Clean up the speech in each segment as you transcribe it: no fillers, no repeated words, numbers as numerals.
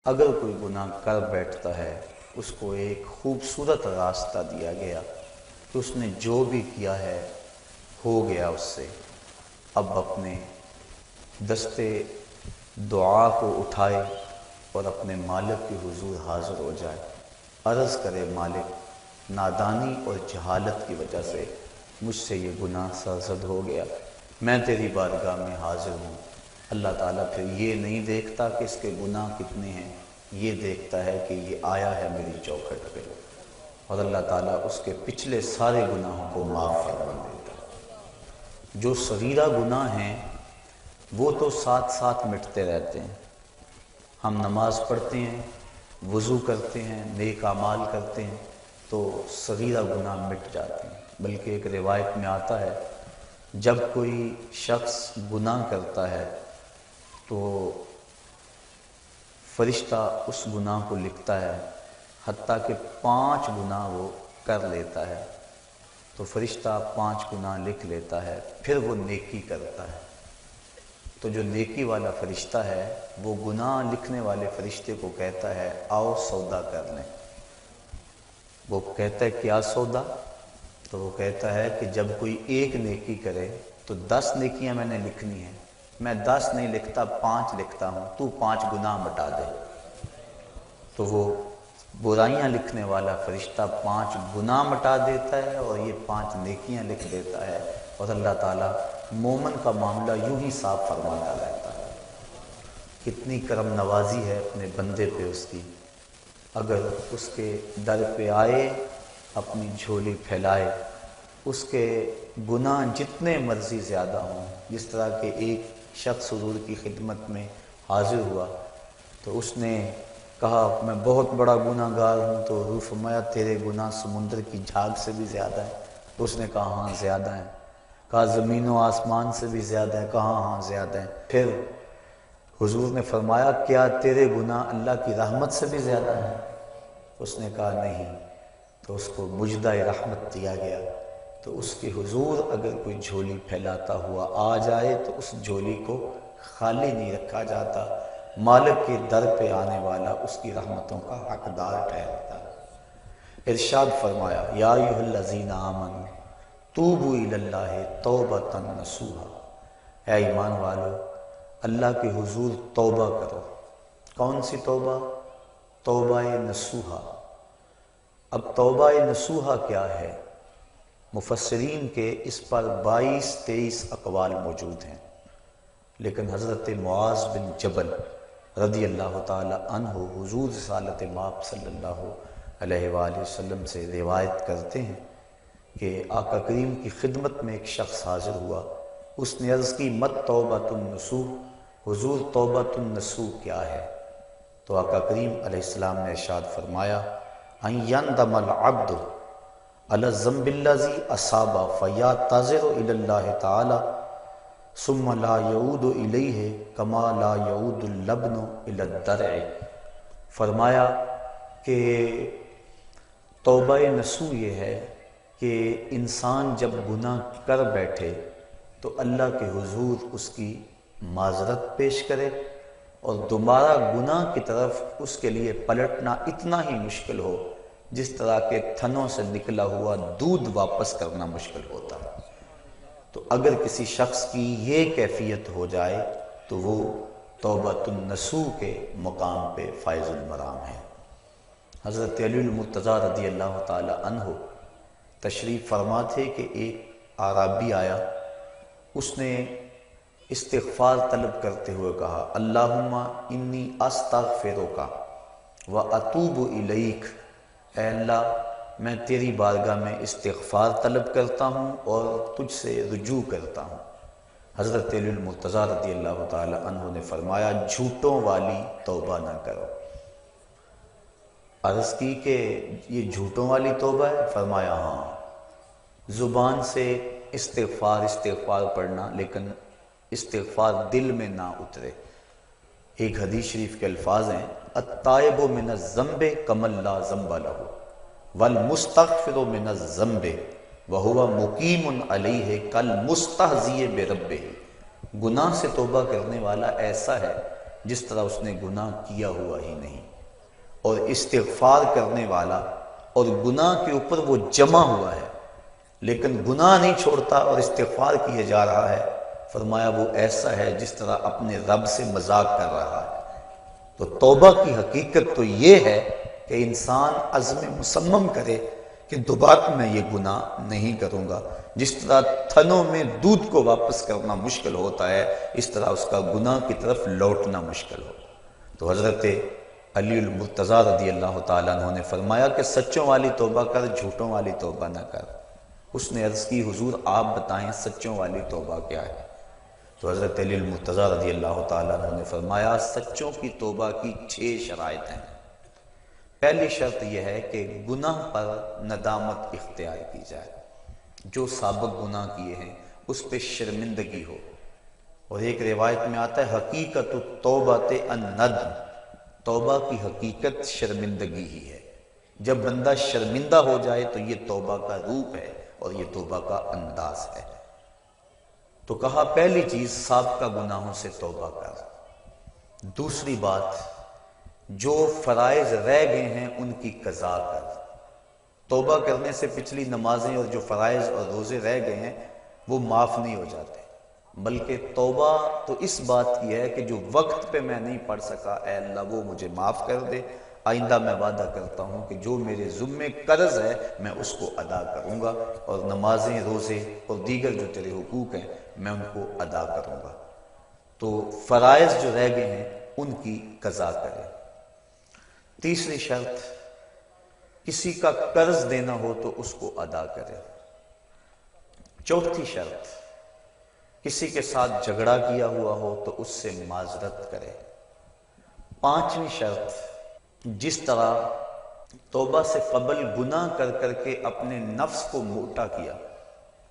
اگر کوئی گناہ کر بیٹھتا ہے اس کو ایک خوبصورت راستہ دیا گیا کہ اس نے جو بھی کیا ہے ہو گیا اس سے، اب اپنے دستے دعا کو اٹھائے اور اپنے مالک کے حضور حاضر ہو جائے، عرض کرے مالک نادانی اور جہالت کی وجہ سے مجھ سے یہ گناہ سرزد ہو گیا، میں تیری بارگاہ میں حاضر ہوں۔ اللہ تعالیٰ پھر یہ نہیں دیکھتا کہ اس کے گناہ کتنے ہیں، یہ دیکھتا ہے کہ یہ آیا ہے میری چوکھٹ پہ، اور اللہ تعالیٰ اس کے پچھلے سارے گناہوں کو معاف فرما دیتا ہے۔ جو صغیرہ گناہ ہیں وہ تو ساتھ ساتھ مٹتے رہتے ہیں، ہم نماز پڑھتے ہیں، وضو کرتے ہیں، نیک اعمال کرتے ہیں تو صغیرہ گناہ مٹ جاتے ہیں، بلکہ ایک روایت میں آتا ہے جب کوئی شخص گناہ کرتا ہے تو فرشتہ اس گناہ کو لکھتا ہے، حتیٰ کہ 5 گناہ وہ کر لیتا ہے تو فرشتہ 5 گناہ لکھ لیتا ہے، پھر وہ نیکی کرتا ہے تو جو نیکی والا فرشتہ ہے وہ گناہ لکھنے والے فرشتے کو کہتا ہے آؤ سودا کر لیں۔ وہ کہتا ہے کیا سودا؟ تو وہ کہتا ہے کہ جب کوئی ایک نیکی کرے تو 10 نیکیاں میں نے لکھنی ہیں، میں 10 نہیں لکھتا 5 لکھتا ہوں، تو 5 گناہ مٹا دے۔ تو وہ برائیاں لکھنے والا فرشتہ 5 گناہ مٹا دیتا ہے اور یہ 5 نیکیاں لکھ دیتا ہے، اور اللہ تعالیٰ مومن کا معاملہ یوں ہی صاف فرماتا رہتا ہے۔ کتنی کرم نوازی ہے اپنے بندے پہ اس کی، اگر اس کے در پہ آئے اپنی جھولی پھیلائے، اس کے گناہ جتنے مرضی زیادہ ہوں، جس طرح کہ ایک شخص حضور کی خدمت میں حاضر ہوا تو اس نے کہا میں بہت بڑا گناہ گار ہوں، تو حضور فرمایا تیرے گناہ سمندر کی جھاگ سے بھی زیادہ ہیں؟ اس نے کہا ہاں زیادہ ہیں۔ کہا زمین و آسمان سے بھی زیادہ ہیں؟ کہا ہاں زیادہ ہیں۔ پھر حضور نے فرمایا کیا تیرے گناہ اللہ کی رحمت سے بھی زیادہ ہیں؟ اس نے کہا نہیں۔ تو اس کو مجدہ رحمت دیا گیا، تو اس کے حضور اگر کوئی جھولی پھیلاتا ہوا آ جائے تو اس جھولی کو خالی نہیں رکھا جاتا، مالک کے در پہ آنے والا اس کی رحمتوں کا حقدار ٹھہرتا ہے۔ ارشاد فرمایا یا ایھا الذین آمنوا توبوا الی اللہ توبۃ نصوحا، اے ایمان والو اللہ کے حضور توبہ کرو۔ کون سی توبہ؟ توبہ نصوحا۔ اب توبہ نصوحا کیا ہے؟ مفسرین کے اس پر 22-23 اقوال موجود ہیں، لیکن حضرت معاذ بن جبل رضی اللہ تعالی عنہ حضور رسالت مآب صلی اللہ علیہ وآلہ وسلم سے روایت کرتے ہیں کہ آقا کریم کی خدمت میں ایک شخص حاضر ہوا، اس نے عرض کی مت توبۃ النصوح، حضور توبۃ النصوح کیا ہے؟ تو آقا کریم علیہ السلام نے ارشاد فرمایا ان یندم العبد علی الذنب الذی اصاب فیعتذر الی اللہ تعالی ثم لا یعود الیہ کما لا یعود اللبن الی الدرع۔ فرمایا کہ توبہ نصوح یہ ہے کہ انسان جب گناہ کر بیٹھے تو اللہ کے حضور اس کی معذرت پیش کرے اور دوبارہ گناہ کی طرف اس کے لیے پلٹنا اتنا ہی مشکل ہو جس طرح کے تھنوں سے نکلا ہوا دودھ واپس کرنا مشکل ہوتا ہے۔ تو اگر کسی شخص کی یہ کیفیت ہو جائے تو وہ توبۃ النصوح کے مقام پہ فائز المرام ہے۔ حضرت علی المرتضیٰ رضی اللہ تعالی عنہ تشریف فرما تھے کہ ایک اعرابی آیا، اس نے استغفار طلب کرتے ہوئے کہا اللہم انی استغفرک و اتوب الیک، اے اللہ میں تیری بارگاہ میں استغفار طلب کرتا ہوں اور تجھ سے رجوع کرتا ہوں۔ حضرت علی المرتضیٰ رضی اللہ تعالی عنہ نے فرمایا جھوٹوں والی توبہ نہ کرو۔ عرض کی کہ یہ جھوٹوں والی توبہ ہے؟ فرمایا ہاں، زبان سے استغفار پڑھنا لیکن استغفار دل میں نہ اترے۔ ایک حدیث شریف کے الفاظ ہیں التائب من الذنب کمن لا ذنب لہ والمستغفر من الذنب وہو مقیم علیہ کالمستہزئ بربہ۔ گناہ سے توبہ کرنے والا ایسا ہے جس طرح اس نے گناہ کیا ہوا ہی نہیں۔ اور استغفار کرنے والا اور گناہ کے اوپر وہ جمع ہوا ہے لیکن گناہ نہیں چھوڑتا اور استغفار کیے جا رہا ہے، فرمایا وہ ایسا ہے جس طرح اپنے رب سے مذاق کر رہا ہے۔ تو توبہ کی حقیقت تو یہ ہے کہ انسان عزم مصمم کرے کہ دوبارہ میں یہ گناہ نہیں کروں گا۔ جس طرح تھنوں میں دودھ کو واپس کرنا مشکل ہوتا ہے، اس طرح اس کا گناہ کی طرف لوٹنا مشکل ہو۔ تو حضرت علی المرتضیٰ رضی اللہ تعالیٰ عنہ نے فرمایا کہ سچوں والی توبہ کر، جھوٹوں والی توبہ نہ کر۔ اس نے عرض کی حضور آپ بتائیں سچوں والی توبہ کیا ہے؟ تو حضرت علی المرتضیٰ رضی اللہ تعالیٰ عنہ نے فرمایا سچوں کی توبہ کی 6 شرائط ہیں۔ پہلی شرط یہ ہے کہ گناہ پر ندامت اختیار کی جائے، جو سابق گناہ کیے ہیں اس پہ شرمندگی ہو۔ اور ایک روایت میں آتا ہے حقیقت التوبۃ الندم، توبہ کی حقیقت شرمندگی ہی ہے۔ جب بندہ شرمندہ ہو جائے تو یہ توبہ کا روپ ہے اور یہ توبہ کا انداز ہے۔ تو کہا پہلی چیز سابقہ گناہوں سے توبہ کر۔ دوسری بات جو فرائض رہ گئے ہیں ان کی قضا کر۔ توبہ کرنے سے پچھلی نمازیں اور جو فرائض اور روزے رہ گئے ہیں وہ معاف نہیں ہو جاتے، بلکہ توبہ تو اس بات کی ہے کہ جو وقت پہ میں نہیں پڑھ سکا اے اللہ وہ مجھے معاف کر دے، آئندہ میں وعدہ کرتا ہوں کہ جو میرے ذمے قرض ہے میں اس کو ادا کروں گا، اور نمازیں روزے اور دیگر جو تیرے حقوق ہیں میں ان کو ادا کروں گا۔ تو فرائض جو رہ گئے ہیں ان کی قضا کرے۔ تیسری شرط کسی کا قرض دینا ہو تو اس کو ادا کرے۔ چوتھی شرط کسی کے ساتھ جھگڑا کیا ہوا ہو تو اس سے معذرت کرے۔ پانچویں شرط جس طرح توبہ سے قبل گناہ کر کر کے اپنے نفس کو موٹا کیا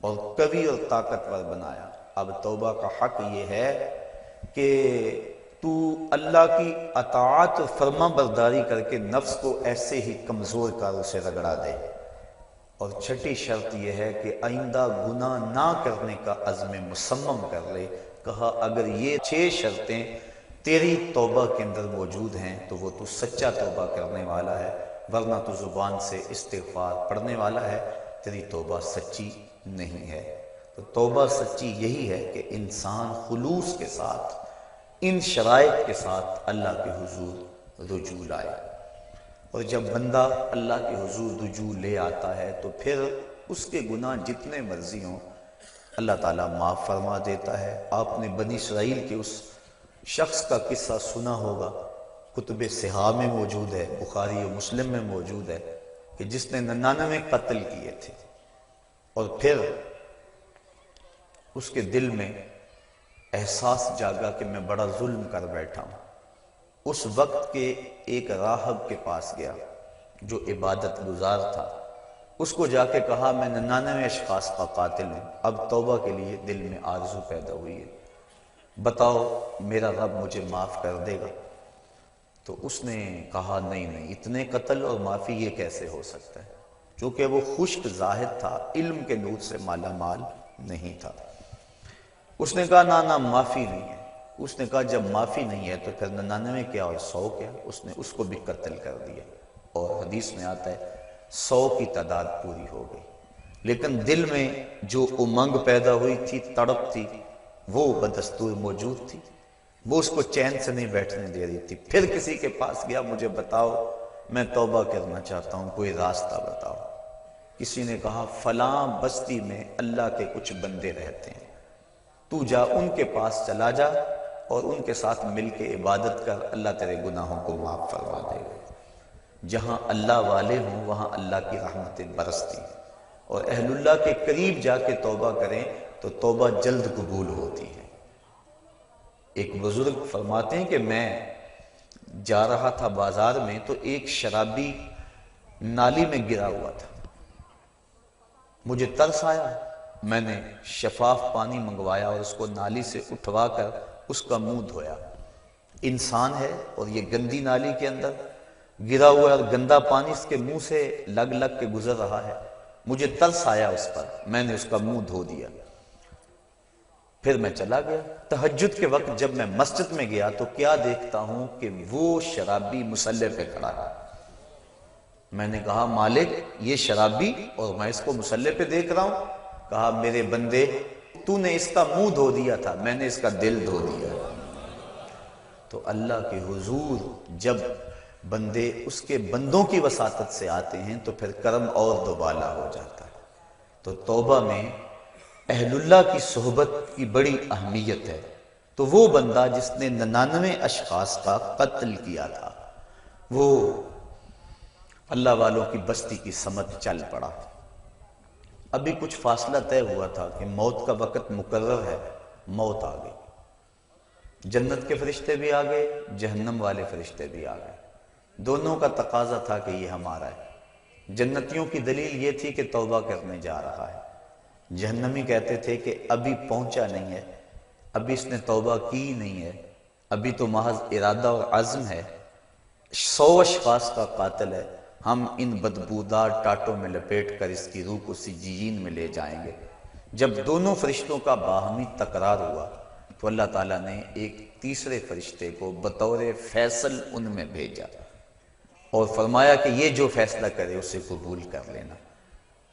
اور قوی اور طاقتور بنایا، اب توبہ کا حق یہ ہے کہ تو اللہ کی اطاعت اور فرما برداری کر کے نفس کو ایسے ہی کمزور کر اسے رگڑا دے۔ اور چھٹی شرط یہ ہے کہ آئندہ گناہ نہ کرنے کا عزم مصمم کر لے۔ کہا اگر یہ 6 شرطیں تیری توبہ کے اندر موجود ہیں تو وہ تو سچا توبہ کرنے والا ہے، ورنہ تو زبان سے استغفار پڑھنے والا ہے، تیری توبہ سچی نہیں ہے۔ تو توبہ سچی یہی ہے کہ انسان خلوص کے ساتھ ان شرائط کے ساتھ اللہ کے حضور رجوع لائے۔ اور جب بندہ اللہ کے حضور رجوع لے آتا ہے تو پھر اس کے گناہ جتنے مرضی ہوں اللہ تعالیٰ معاف فرما دیتا ہے۔ آپ نے بنی اسرائیل کے اس شخص کا قصہ سنا ہوگا، کتب صحاح میں موجود ہے، بخاری و مسلم میں موجود ہے، کہ جس نے 99 قتل کیے تھے اور پھر اس کے دل میں احساس جاگا کہ میں بڑا ظلم کر بیٹھا ہوں۔ اس وقت کے ایک راہب کے پاس گیا جو عبادت گزار تھا، اس کو جا کے کہا میں 99 اشخاص کا قاتل ہوں، اب توبہ کے لیے دل میں آرزو پیدا ہوئی ہے، بتاؤ میرا رب مجھے معاف کر دے گا؟ تو اس نے کہا نہیں اتنے قتل اور معافی یہ کیسے ہو سکتا ہے، چونکہ وہ خشک زاہد تھا، علم کے نور سے مالا مال نہیں تھا۔ اس نے کہا نہ معافی نہیں ہے۔ اس نے کہا جب معافی نہیں ہے تو پھر 99 کیا اور 100 کیا؟ اس نے اس کو بھی قتل کر دیا، اور حدیث میں آتا ہے 100 کی تعداد پوری ہو گئی، لیکن دل میں جو امنگ پیدا ہوئی تھی، تڑپ تھی، وہ بدستور موجود تھی، وہ اس کو چین سے نہیں بیٹھنے دے رہی تھی۔ پھر کسی کے پاس گیا، مجھے بتاؤ میں توبہ کرنا چاہتا ہوں، کوئی راستہ بتاؤ۔ کسی نے کہا فلاں بستی میں اللہ کے کچھ بندے رہتے ہیں، تو جا ان کے پاس چلا جا اور ان کے ساتھ مل کے عبادت کر، اللہ تیرے گناہوں کو معاف فرما دے گا۔ جہاں اللہ والے ہوں وہاں اللہ کی رحمتیں برستی، اور اہل اللہ کے قریب جا کے توبہ کریں تو توبہ جلد قبول ہوتی ہے۔ ایک بزرگ فرماتے ہیں کہ میں جا رہا تھا بازار میں تو ایک شرابی نالی میں گرا ہوا تھا، مجھے ترس آیا، میں نے شفاف پانی منگوایا اور اس کو نالی سے اٹھوا کر اس کا منہ دھویا۔ انسان ہے اور یہ گندی نالی کے اندر گرا ہوا ہے اور گندا پانی اس کے منہ سے لگ لگ کے گزر رہا ہے، مجھے ترس آیا اس پر، میں نے اس کا منہ دھو دیا۔ پھر میں چلا گیا۔ تہجد کے وقت جب میں مسجد میں گیا تو کیا دیکھتا ہوں کہ وہ شرابی مصلی پہ کھڑا ہے۔ میں نے کہا مالک یہ شرابی اور میں اس کو مصلی پہ دیکھ رہا ہوں؟ کہا میرے بندے تو نے اس کا منہ دھو دیا تھا، میں نے اس کا دل دھو دیا۔ تو اللہ کے حضور جب بندے اس کے بندوں کی وساطت سے آتے ہیں تو پھر کرم اور دوبالا ہو جاتا ہے۔ تو توبہ میں اہل اللہ کی صحبت کی بڑی اہمیت ہے۔ تو وہ بندہ جس نے 99 اشخاص کا قتل کیا تھا وہ اللہ والوں کی بستی کی سمت چل پڑا۔ ابھی کچھ فاصلہ طے ہوا تھا کہ موت کا وقت مقرر ہے، موت آ گئی۔ جنت کے فرشتے بھی آ گئے، جہنم والے فرشتے بھی آ گئے۔ دونوں کا تقاضا تھا کہ یہ ہمارا ہے۔ جنتیوں کی دلیل یہ تھی کہ توبہ کرنے جا رہا ہے، جہنمی کہتے تھے کہ ابھی پہنچا نہیں ہے، ابھی اس نے توبہ کی نہیں ہے، ابھی تو محض ارادہ اور عزم ہے، 100 اشخاص کا قاتل ہے، ہم ان بدبودار ٹاٹوں میں لپیٹ کر اس کی روح کو سجین میں لے جائیں گے۔ جب دونوں فرشتوں کا باہمی تکرار ہوا تو اللہ تعالیٰ نے ایک تیسرے فرشتے کو بطور فیصل ان میں بھیجا اور فرمایا کہ یہ جو فیصلہ کرے اسے قبول کر لینا۔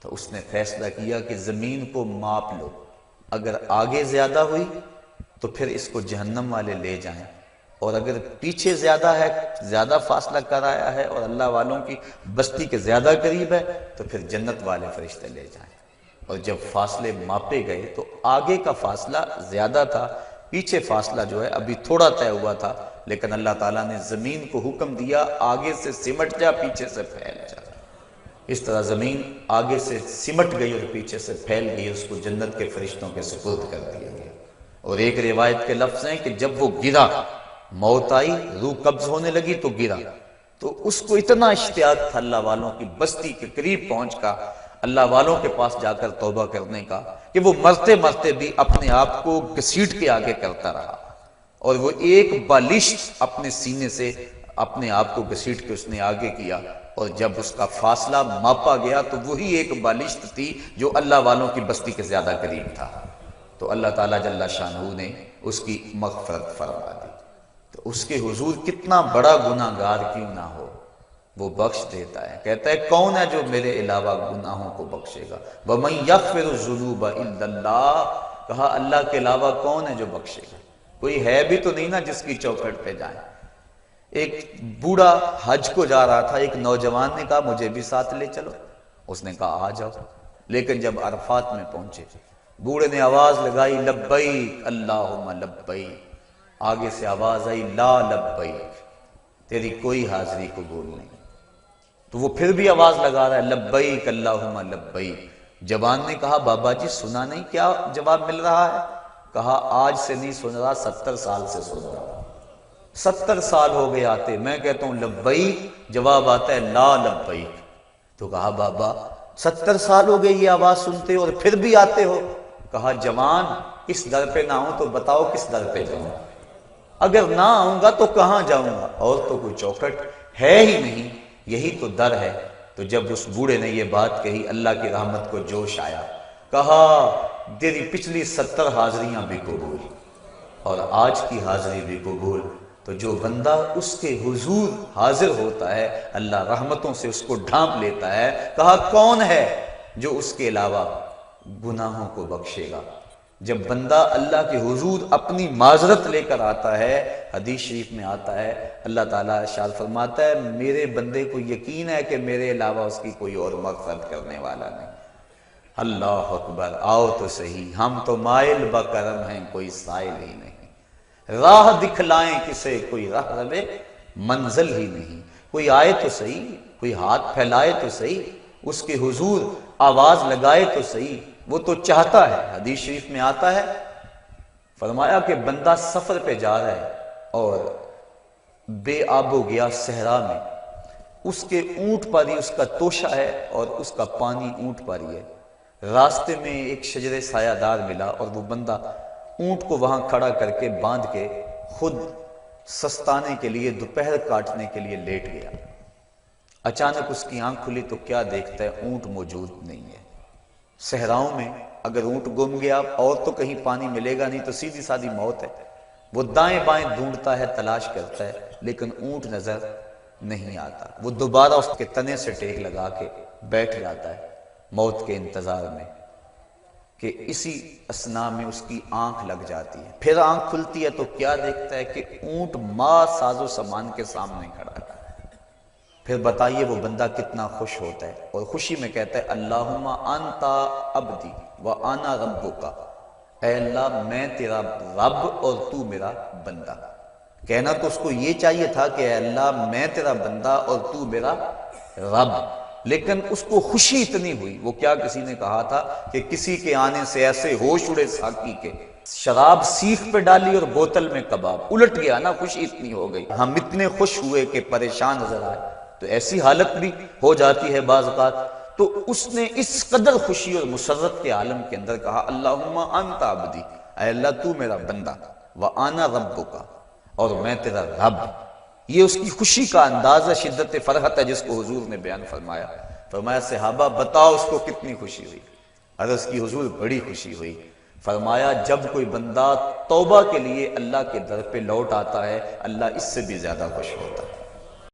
تو اس نے فیصلہ کیا کہ زمین کو ماپ لو، اگر آگے زیادہ ہوئی تو پھر اس کو جہنم والے لے جائیں، اور اگر پیچھے زیادہ ہے، زیادہ فاصلہ کر آیا ہے اور اللہ والوں کی بستی کے زیادہ قریب ہے تو پھر جنت والے فرشتے لے جائیں۔ اور جب فاصلے ماپے گئے تو آگے کا فاصلہ زیادہ تھا، پیچھے فاصلہ جو ہے ابھی تھوڑا طے ہوا تھا، لیکن اللہ تعالیٰ نے زمین کو حکم دیا آگے سے سمٹ جا، پیچھے سے پھیل جا۔ اس طرح زمین آگے سے سمٹ گئی اور پیچھے سے پھیل گئی، اس کو جنت کے فرشتوں کے سپرد کر دیا گیا۔ اور ایک روایت کے لفظ ہیں کہ جب وہ گرا، موت آئی، روح قبض ہونے لگی تو گرا، تو اس کو اتنا اشتیاق تھا اللہ والوں کی بستی کے قریب پہنچ کا، اللہ والوں کے پاس جا کر توبہ کرنے کا، کہ وہ مرتے مرتے بھی اپنے آپ کو گھسیٹ کے آگے کرتا رہا، اور وہ ایک بالشت اپنے سینے سے اپنے آپ کو گھسیٹ کے اس نے آگے کیا، اور جب اس کا فاصلہ ماپا گیا تو وہی ایک بالشت تھی جو اللہ والوں کی بستی کے زیادہ قریب تھا۔ تو اللہ تعالیٰ جل شانہ نے اس کی مغفرت فرما دی۔ تو اس کے حضور کتنا بڑا گناہ گار کیوں نہ ہو، وہ بخش دیتا ہے۔ کہتا ہے کون ہے جو میرے علاوہ گناہوں کو بخشے گا؟ وَمَن يَغْفِرُ الذُّنُوبَ إِلَّا اللَّهُ، کہا اللہ کے علاوہ کون ہے جو بخشے گا؟ کوئی ہے بھی تو نہیں نا جس کی چوکھٹ پہ جائیں۔ ایک بوڑھا حج کو جا رہا تھا، ایک نوجوان نے کہا مجھے بھی ساتھ لے چلو، اس نے کہا آ جاؤ، لیکن جب عرفات میں پہنچے بوڑھے نے آواز لگائی لبیک اللہم لبیک، آگے سے آواز آئی لا لبیک، تیری کوئی حاضری قبول نہیں۔ تو وہ پھر بھی آواز لگا رہا ہے لبیک اللہم لبیک۔ جوان نے کہا بابا جی سنا نہیں کیا جواب مل رہا ہے؟ کہا آج سے نہیں سن رہا، 70 سال سے سن رہا، 70 سال ہو گئے آتے، میں کہتا ہوں لبیک، جواب آتا ہے لا لبیک۔ تو کہا بابا 70 سال ہو گئے یہ آواز سنتے اور پھر بھی آتے ہو؟ کہا جوان اس در پہ نہ ہوں تو بتاؤ کس در پہ جاؤں؟ اگر نہ آؤں گا تو کہاں جاؤں گا؟ اور تو کوئی چوکھٹ ہے ہی نہیں، یہی تو در ہے۔ تو جب اس بوڑھے نے یہ بات کہی اللہ کی رحمت کو جوش آیا، کہا تیری پچھلی 70 حاضریاں بھی قبول اور آج کی حاضری بھی قبول۔ تو جو بندہ اس کے حضور حاضر ہوتا ہے اللہ رحمتوں سے اس کو ڈھانپ لیتا ہے۔ کہا کون ہے جو اس کے علاوہ گناہوں کو بخشے گا؟ جب بندہ اللہ کے حضور اپنی معذرت لے کر آتا ہے، حدیث شریف میں آتا ہے اللہ تعالیٰ ارشاد فرماتا ہے میرے بندے کو یقین ہے کہ میرے علاوہ اس کی کوئی اور مغفرت کرنے والا نہیں۔ اللہ اکبر، آؤ تو صحیح، ہم تو مائل بکرم ہیں کوئی سائل ہی نہیں، راہ دکھلائیں کسے کوئی راہ رہے منزل ہی نہیں، کوئی آئے تو صحیح، کوئی ہاتھ پھیلائے تو صحیح، اس کے حضور آواز لگائے تو صحیح، وہ تو چاہتا ہے۔ حدیث شریف میں آتا ہے فرمایا کہ بندہ سفر پہ جا رہا ہے اور بے آب و گیا صحرا میں، اس کے اونٹ پر ہی اس کا توشہ ہے اور اس کا پانی اونٹ پر ہی ہے، راستے میں ایک شجر سایہ دار ملا اور وہ بندہ اونٹ کو وہاں کھڑا کر کے باندھ کے خود سستانے کے لیے دوپہر کاٹنے کے لیے لیٹ گیا۔ اچانک اس کی آنکھ کھلی تو کیا دیکھتا ہے؟ اونٹ موجود نہیں ہے۔ صحراؤں میں اگر اونٹ گم گیا اور تو کہیں پانی ملے گا نہیں تو سیدھی سادھی موت ہے. وہ دائیں بائیں ڈھونڈتا ہے، تلاش کرتا ہے، لیکن اونٹ نظر نہیں آتا. وہ دوبارہ اس کے تنے سے ٹیک لگا کے بیٹھ جاتا ہے موت کے انتظار میں کہ اسی اثناء میں اس کی آنکھ لگ جاتی ہے. پھر آنکھ کھلتی ہے تو کیا دیکھتا ہے کہ اونٹ ماں ساز و سامان کے سامنے کھڑا ہے. پھر بتائیے وہ بندہ کتنا خوش ہوتا ہے اور خوشی میں کہتا ہے اللہم انتا عبدی وانا ربک، اے اللہ میں تیرا رب اور تو میرا بندہ. کہنا تو اس کو یہ چاہیے تھا کہ اے اللہ میں تیرا بندہ اور تو میرا رب، لیکن اس کو خوشی اتنی ہوئی. وہ کیا کسی نے کہا تھا کہ کسی کے آنے سے ایسے ہوش اڑے ساقی کے، شراب سیخ پہ ڈالی اور بوتل میں کباب، الٹ گیا نا، خوشی اتنی ہو گئی. ہم اتنے خوش ہوئے کہ پریشان نظر آئے، تو ایسی حالت بھی ہو جاتی ہے بعض اوقات. تو اس نے اس قدر خوشی اور مسرت کے عالم کے اندر کہا اللہم انت عبدی، اے اللہ تو میرا بندہ، وانا ربک، اور میں تیرا رب. یہ اس کی خوشی کا انداز ہے، شدت فرحت ہے جس کو حضور نے بیان فرمایا. فرمایا صحابہ بتاؤ اس کو کتنی خوشی ہوئی؟ عرض کی حضور بڑی خوشی ہوئی. فرمایا جب کوئی بندہ توبہ کے لیے اللہ کے در پہ لوٹ آتا ہے اللہ اس سے بھی زیادہ خوش ہوتا ہے.